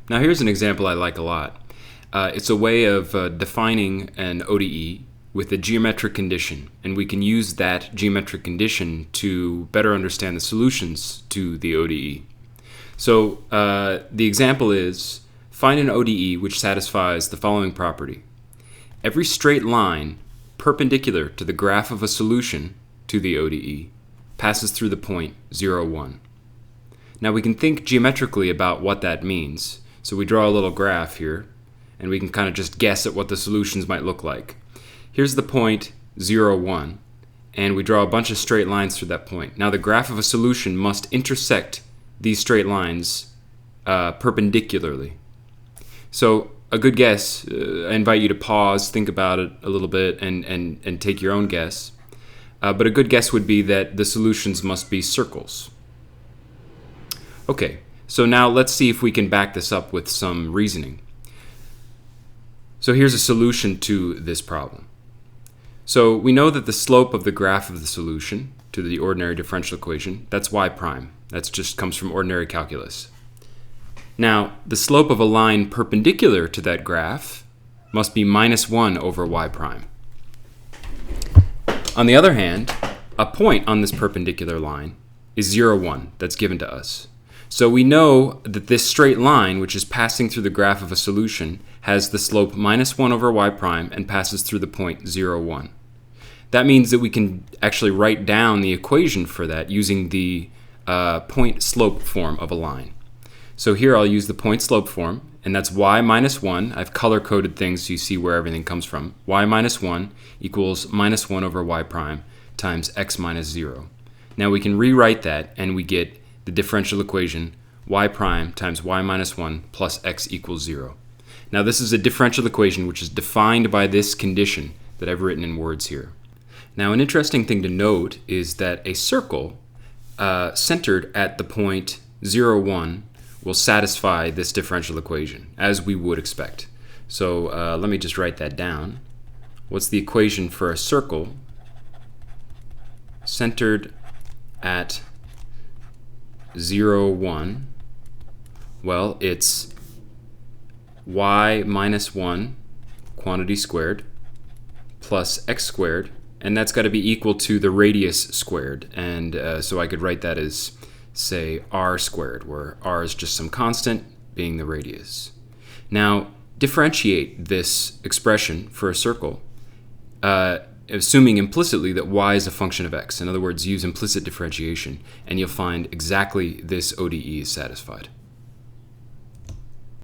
Now here's an example I like a lot. It's a way of defining an ODE with a geometric condition, and we can use that geometric condition to better understand the solutions to the ODE. So the example is, find an ODE which satisfies the following property. Every straight line perpendicular to the graph of a solution to the ODE passes through the point 0, 1. Now we can think geometrically about what that means. So we draw a little graph here, and we can kind of just guess at what the solutions might look like. Here's the point 0, 1, and we draw a bunch of straight lines through that point. Now the graph of a solution must intersect these straight lines perpendicularly. So a good guess, I invite you to pause, think about it a little bit, and take your own guess. But a good guess would be that the solutions must be circles. Okay, so now let's see if we can back this up with some reasoning. So here's a solution to this problem. So we know that the slope of the graph of the solution to the ordinary differential equation, that's y prime. That just comes from ordinary calculus. Now, the slope of a line perpendicular to that graph must be minus 1 over y prime. On the other hand, a point on this perpendicular line is 0, 1. That's given to us. So we know that this straight line, which is passing through the graph of a solution, has the slope minus 1 over y prime and passes through the point 0, 1. That means that we can actually write down the equation for that using the point slope form of a line. So here I'll use the point slope form, and that's y minus 1. I've color-coded things so you see where everything comes from. Y minus 1 equals minus 1 over y prime times x minus 0. Now we can rewrite that, and we get the differential equation y prime times y minus 1 plus x equals 0. Now this is a differential equation which is defined by this condition that I've written in words here. Now an interesting thing to note is that a circle centered at the point 0, 1 will satisfy this differential equation, as we would expect. So let me just write that down. What's the equation for a circle centered at 0, 1? Well, it's y minus 1 quantity squared plus x squared, and that's got to be equal to the radius squared. And so I could write that as, say, r squared, where r is just some constant being the radius. Now, differentiate this expression for a circle, assuming implicitly that y is a function of x. In other words, use implicit differentiation, and you'll find exactly this ODE is satisfied.